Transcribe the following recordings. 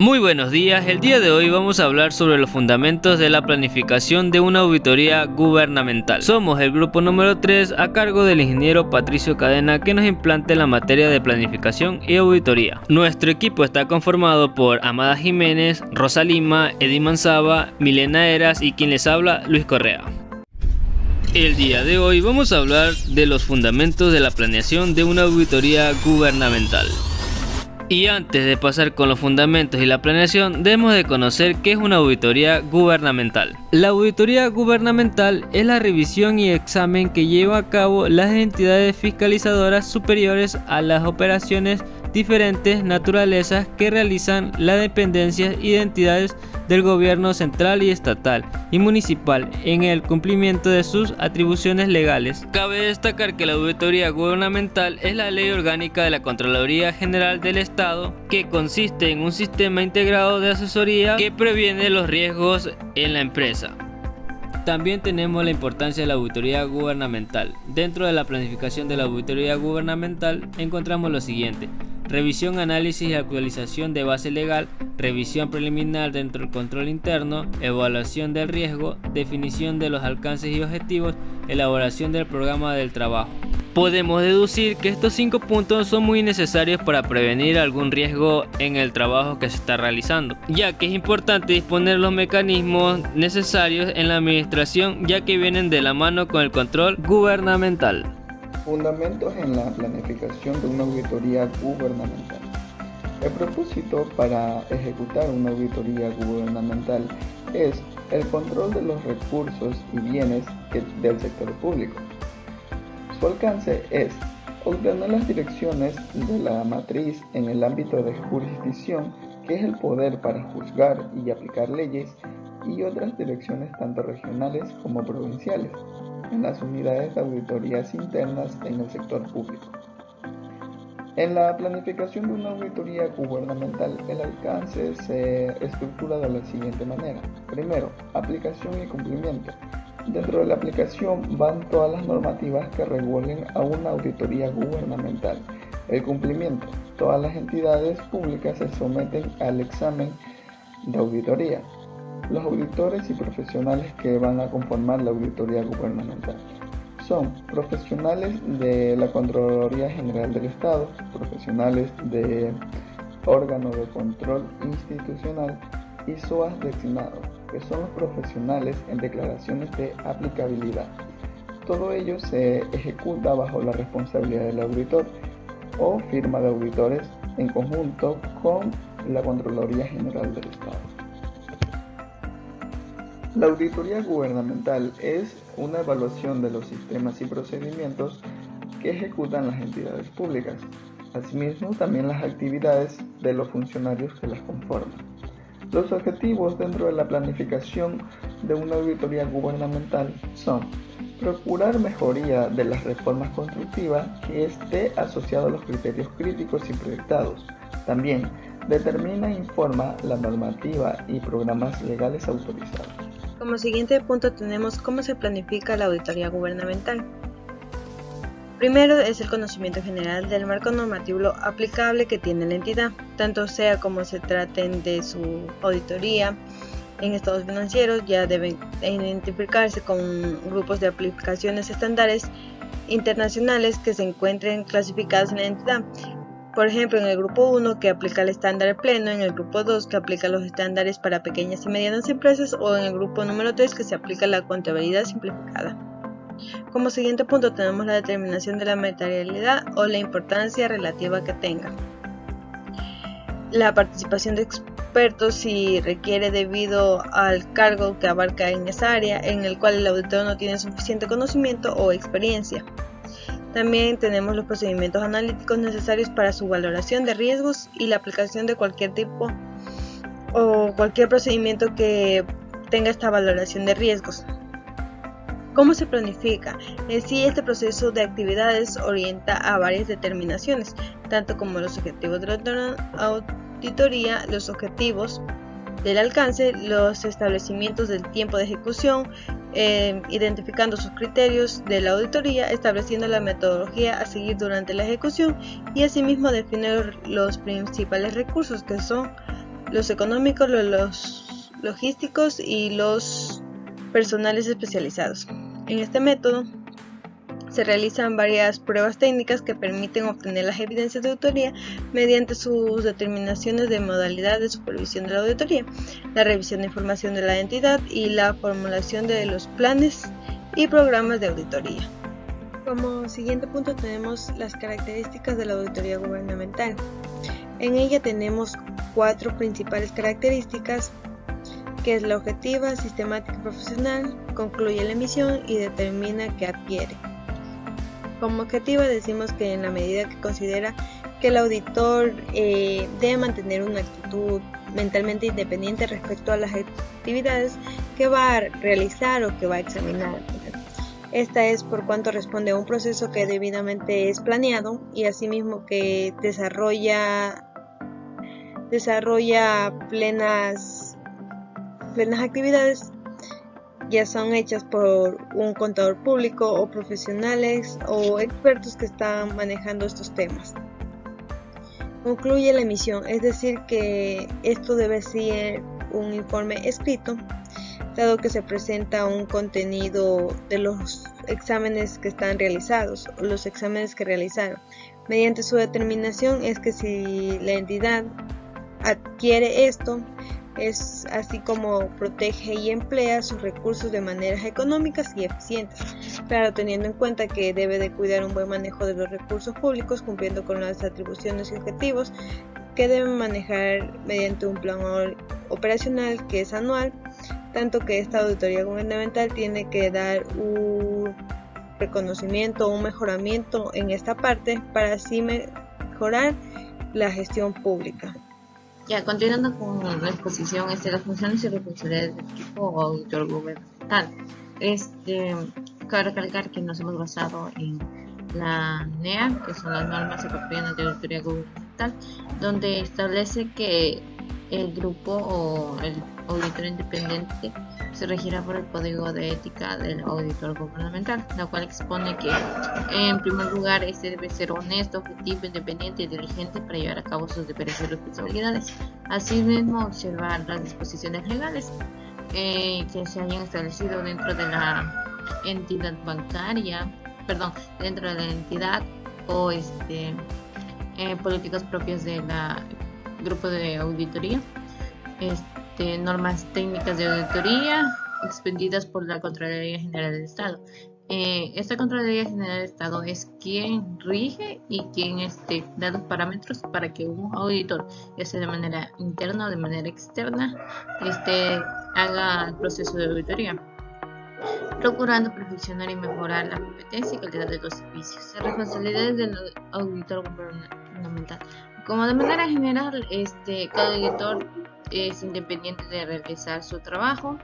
Muy buenos días, el día de hoy vamos a hablar sobre los fundamentos de la planificación de una auditoría gubernamental. Somos el grupo número 3 a cargo del ingeniero Patricio Cadena que nos implante la materia de planificación y auditoría. Nuestro equipo está conformado por Amada Jiménez, Rosa Lima, Eddie Manzaba, Milena Eras y quien les habla, Luis Correa. El día de hoy vamos a hablar de los fundamentos de la planeación de una auditoría gubernamental. Y antes de pasar con los fundamentos y la planeación, debemos de conocer qué es una auditoría gubernamental. La auditoría gubernamental es la revisión y examen que lleva a cabo las entidades fiscalizadoras superiores a las operaciones diferentes naturalezas que realizan las dependencias y entidades del gobierno central y estatal y municipal en el cumplimiento de sus atribuciones legales. Cabe destacar que la auditoría gubernamental es la ley orgánica de la Contraloría General del Estado, que consiste en un sistema integrado de asesoría que previene los riesgos en la empresa. También tenemos la importancia de la auditoría gubernamental. Dentro de la planificación de la auditoría gubernamental encontramos lo siguiente: revisión, análisis y actualización de base legal, revisión preliminar dentro del control interno, evaluación del riesgo, definición de los alcances y objetivos, elaboración del programa del trabajo. Podemos deducir que estos 5 puntos son muy necesarios para prevenir algún riesgo en el trabajo que se está realizando, ya que es importante disponer los mecanismos necesarios en la administración, ya que vienen de la mano con el control gubernamental. Fundamentos en la planificación de una auditoría gubernamental. El propósito para ejecutar una auditoría gubernamental es el control de los recursos y bienes del sector público. Su alcance es obtener las direcciones de la matriz en el ámbito de jurisdicción, que es el poder para juzgar y aplicar leyes, y otras direcciones tanto regionales como provinciales en las unidades de auditorías internas en el sector público. En la planificación de una auditoría gubernamental, el alcance se estructura de la siguiente manera. Primero, aplicación y cumplimiento. Dentro de la aplicación van todas las normativas que regulen a una auditoría gubernamental. El cumplimiento. Todas las entidades públicas se someten al examen de auditoría. Los auditores y profesionales que van a conformar la auditoría gubernamental son profesionales de la Contraloría General del Estado, profesionales de órganos de control institucional y SOAS designados, que son los profesionales en declaraciones de aplicabilidad. Todo ello se ejecuta bajo la responsabilidad del auditor o firma de auditores en conjunto con la Contraloría General del Estado. La auditoría gubernamental es una evaluación de los sistemas y procedimientos que ejecutan las entidades públicas, asimismo también las actividades de los funcionarios que las conforman. Los objetivos dentro de la planificación de una auditoría gubernamental son procurar mejoría de las reformas constructivas que esté asociado a los criterios críticos y proyectados. También determina e informa la normativa y programas legales autorizados. Como siguiente punto tenemos cómo se planifica la auditoría gubernamental. Primero es el conocimiento general del marco normativo aplicable que tiene la entidad, tanto sea como se traten de su auditoría en estados financieros, ya deben identificarse con grupos de aplicaciones estándares internacionales que se encuentren clasificadas en la entidad. Por ejemplo, en el grupo 1 que aplica el estándar pleno, en el grupo 2 que aplica los estándares para pequeñas y medianas empresas o en el grupo número 3 que se aplica la contabilidad simplificada. Como siguiente punto tenemos la determinación de la materialidad o la importancia relativa que tenga. La participación de expertos si requiere debido al cargo que abarca en esa área en el cual el auditor no tiene suficiente conocimiento o experiencia. También tenemos los procedimientos analíticos necesarios para su valoración de riesgos y la aplicación de cualquier tipo o cualquier procedimiento que tenga esta valoración de riesgos. ¿Cómo se planifica? En sí, este proceso de actividades orienta a varias determinaciones, tanto como los objetivos de la auditoría, los objetivos del alcance, los establecimientos del tiempo de ejecución, identificando sus criterios de la auditoría, estableciendo la metodología a seguir durante la ejecución y asimismo definir los principales recursos que son los económicos, los logísticos y los personales especializados. En este método se realizan varias pruebas técnicas que permiten obtener las evidencias de auditoría mediante sus determinaciones de modalidad de supervisión de la auditoría, la revisión de información de la entidad y la formulación de los planes y programas de auditoría. Como siguiente punto tenemos las características de la auditoría gubernamental. En ella tenemos 4 principales características, que es la objetiva, sistemática y profesional, concluye la emisión y determina qué adquiere. Como objetiva decimos que en la medida que considera que el auditor debe mantener una actitud mentalmente independiente respecto a las actividades que va a realizar o que va a examinar. Esta es por cuanto responde a un proceso que debidamente es planeado y asimismo que desarrolla plenas actividades, ya son hechas por un contador público o profesionales o expertos que están manejando estos temas. Concluye la emisión, es decir que esto debe ser un informe escrito, dado que se presenta un contenido de los exámenes que están realizados o los exámenes que realizaron. Mediante su determinación es que si la entidad adquiere esto, es así como protege y emplea sus recursos de maneras económicas y eficientes, claro, teniendo en cuenta que debe de cuidar un buen manejo de los recursos públicos, cumpliendo con las atribuciones y objetivos que deben manejar mediante un plan operacional que es anual, tanto que esta auditoría gubernamental tiene que dar un reconocimiento o un mejoramiento en esta parte para así mejorar la gestión pública. Ya, continuando con la exposición, las funciones y responsabilidades del equipo auditor gubernamental. Cabe recalcar que nos hemos basado en la NEA, que son las normas ecuatorianas de auditoría gubernamental, donde establece que el grupo o el auditor independiente se regirá por el código de ética del auditor gubernamental, la cual expone que en primer lugar debe ser honesto, objetivo, independiente y diligente para llevar a cabo sus deberes y responsabilidades. Asimismo, observar las disposiciones legales que se hayan establecido dentro de la entidad bancaria, dentro de la entidad o políticas propias del grupo de auditoría. Normas técnicas de auditoría expedidas por la Contraloría General del Estado. Esta Contraloría General del Estado es quien rige y quien da los parámetros para que un auditor, ya sea de manera interna o de manera externa, haga el proceso de auditoría, procurando perfeccionar y mejorar la competencia y calidad de los servicios. Las responsabilidades del auditor gubernamental. Como de manera general, cada auditor es independiente de realizar su trabajo,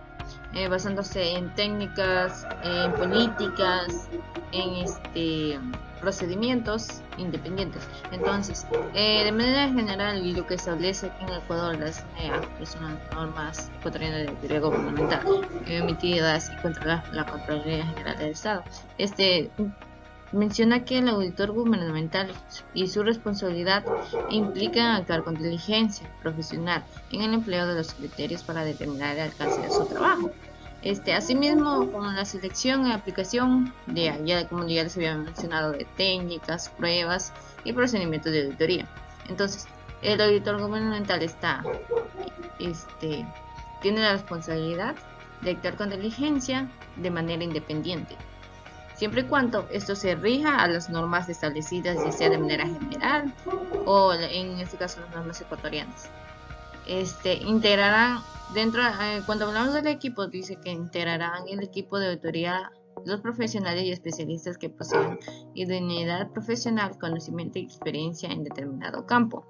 basándose en técnicas, en políticas, en procedimientos independientes. Entonces, de manera general, lo que establece aquí en Ecuador las NEA, que son las normas ecuatorianas de auditoría gubernamental, emitidas y contra la Contraloría General del Estado, menciona que el auditor gubernamental y su responsabilidad implican actuar con diligencia profesional en el empleo de los criterios para determinar el alcance de su trabajo. Asimismo, con la selección y aplicación como ya les había mencionado, de técnicas, pruebas y procedimientos de auditoría. Entonces, el auditor gubernamental tiene la responsabilidad de actuar con diligencia de manera independiente, siempre y cuando esto se rija a las normas establecidas, ya sea de manera general o en este caso las normas ecuatorianas. Integrarán cuando hablamos del equipo, dice que integrarán el equipo de auditoría los profesionales y especialistas que poseen idoneidad profesional, conocimiento y experiencia en determinado campo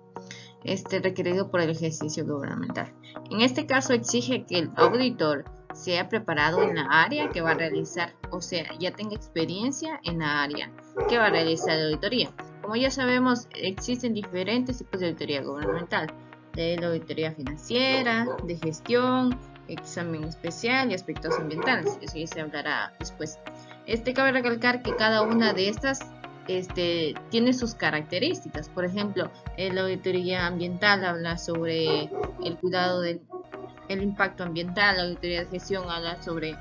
requerido por el ejercicio gubernamental. En este caso exige que el auditor sea preparado en la área que va a realizar, o sea, ya tenga experiencia en la área que va a realizar la auditoría. Como ya sabemos, existen diferentes tipos de auditoría gubernamental, de la auditoría financiera, de gestión, examen especial y aspectos ambientales. Eso ya se hablará después. Cabe recalcar que cada una de estas tiene sus características. Por ejemplo, la auditoría ambiental habla sobre el cuidado del impacto ambiental, la auditoría de gestión habla sobre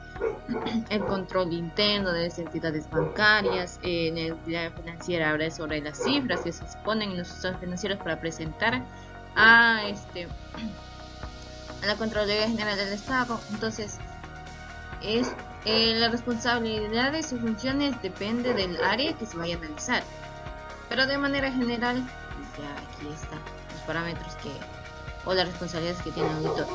el control interno de las entidades bancarias, en la auditoría financiera habla sobre las cifras que se exponen en los estados financieros para presentar a la Contraloría General del Estado. Entonces, la responsabilidad de sus funciones depende del área que se vaya a analizar, pero de manera general, ya aquí están los parámetros o las responsabilidades que tiene el auditor.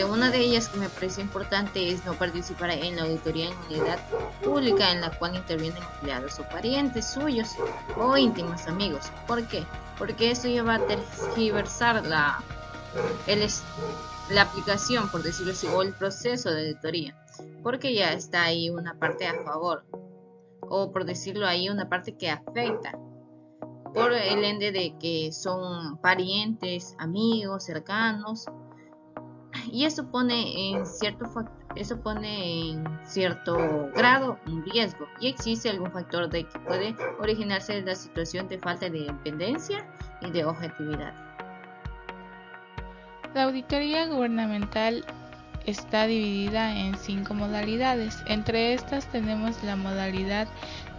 Una de ellas que me parece importante es no participar en la auditoría en unidad pública en la cual intervienen empleados o parientes suyos o íntimos amigos. ¿Por qué? Porque esto lleva a tergiversar la aplicación, por decirlo así, o el proceso de auditoría, porque ya está ahí una parte a favor, o por decirlo ahí, una parte que afecta por el ende de que son parientes, amigos, cercanos, y eso pone en cierto grado un riesgo, y existe algún factor de que puede originarse la situación de falta de independencia y de objetividad. La auditoría gubernamental está dividida en 5 modalidades. Entre estas tenemos la modalidad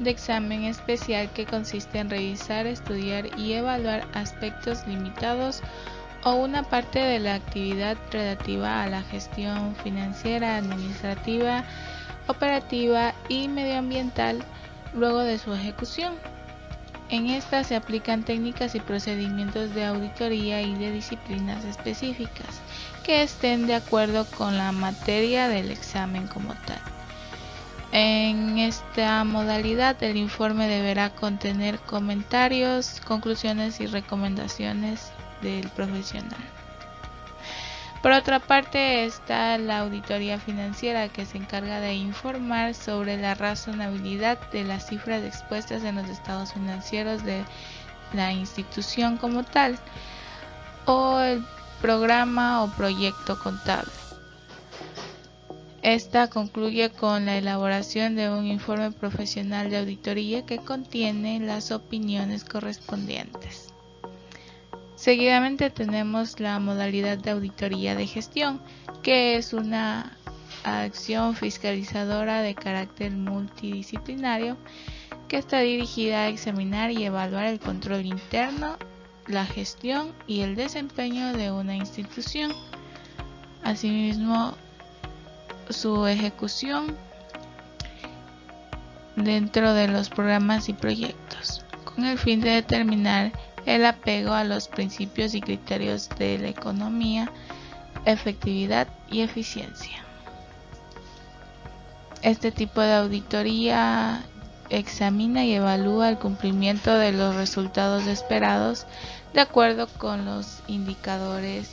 de examen especial, que consiste en revisar, estudiar y evaluar aspectos limitados o una parte de la actividad relativa a la gestión financiera, administrativa, operativa y medioambiental luego de su ejecución. En esta se aplican técnicas y procedimientos de auditoría y de disciplinas específicas que estén de acuerdo con la materia del examen como tal. En esta modalidad, el informe deberá contener comentarios, conclusiones y recomendaciones del profesional. Por otra parte está la auditoría financiera, que se encarga de informar sobre la razonabilidad de las cifras expuestas en los estados financieros de la institución como tal, o el programa o proyecto contable. Esta concluye con la elaboración de un informe profesional de auditoría que contiene las opiniones correspondientes. Seguidamente tenemos la modalidad de auditoría de gestión, que es una acción fiscalizadora de carácter multidisciplinario que está dirigida a examinar y evaluar el control interno, la gestión y el desempeño de una institución, asimismo su ejecución dentro de los programas y proyectos, con el fin de determinar el apego a los principios y criterios de la economía, efectividad y eficiencia. Este tipo de auditoría examina y evalúa el cumplimiento de los resultados esperados de acuerdo con los indicadores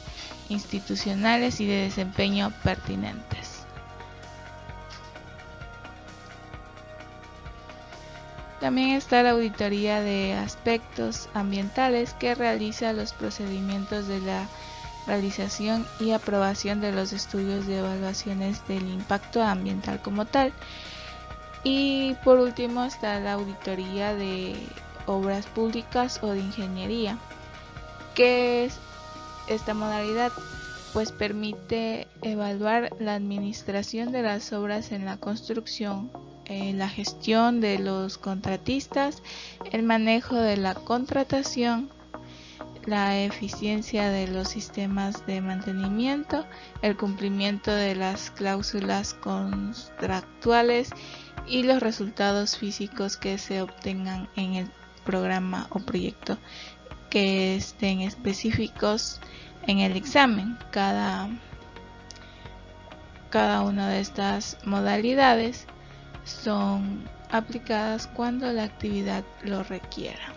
institucionales y de desempeño pertinentes. También está la auditoría de aspectos ambientales, que realiza los procedimientos de la realización y aprobación de los estudios de evaluaciones del impacto ambiental como tal. Y por último está la auditoría de obras públicas o de ingeniería, que es esta modalidad pues permite evaluar la administración de las obras en la construcción, la gestión de los contratistas, el manejo de la contratación, la eficiencia de los sistemas de mantenimiento, el cumplimiento de las cláusulas contractuales y los resultados físicos que se obtengan en el programa o proyecto que estén específicos en el examen. Cada una de estas modalidades son aplicadas cuando la actividad lo requiera.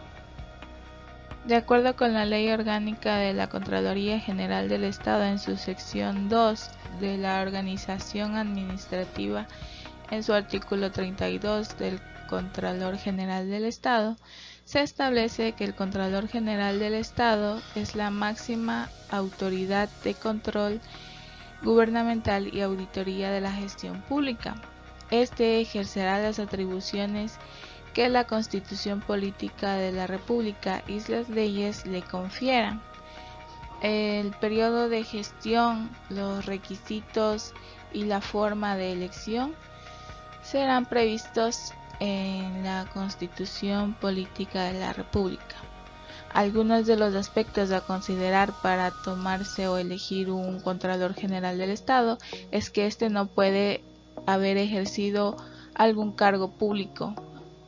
De acuerdo con la Ley Orgánica de la Contraloría General del Estado, en su sección 2 de la organización administrativa, en su artículo 32 del Contralor General del Estado, se establece que el Contralor General del Estado es la máxima autoridad de control gubernamental y auditoría de la gestión pública. Este ejercerá las atribuciones que la Constitución Política de la República y las leyes le confieran. El periodo de gestión, los requisitos y la forma de elección serán previstos en la Constitución Política de la República. Algunos de los aspectos a considerar para tomarse o elegir un Contralor General del Estado es que éste no puede haber ejercido algún cargo público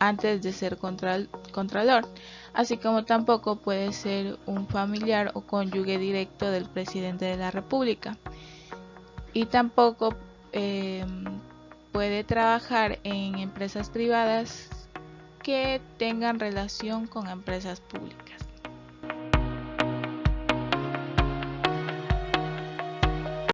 antes de ser Contralor, así como tampoco puede ser un familiar o cónyuge directo del presidente de la República, y tampoco puede trabajar en empresas privadas que tengan relación con empresas públicas.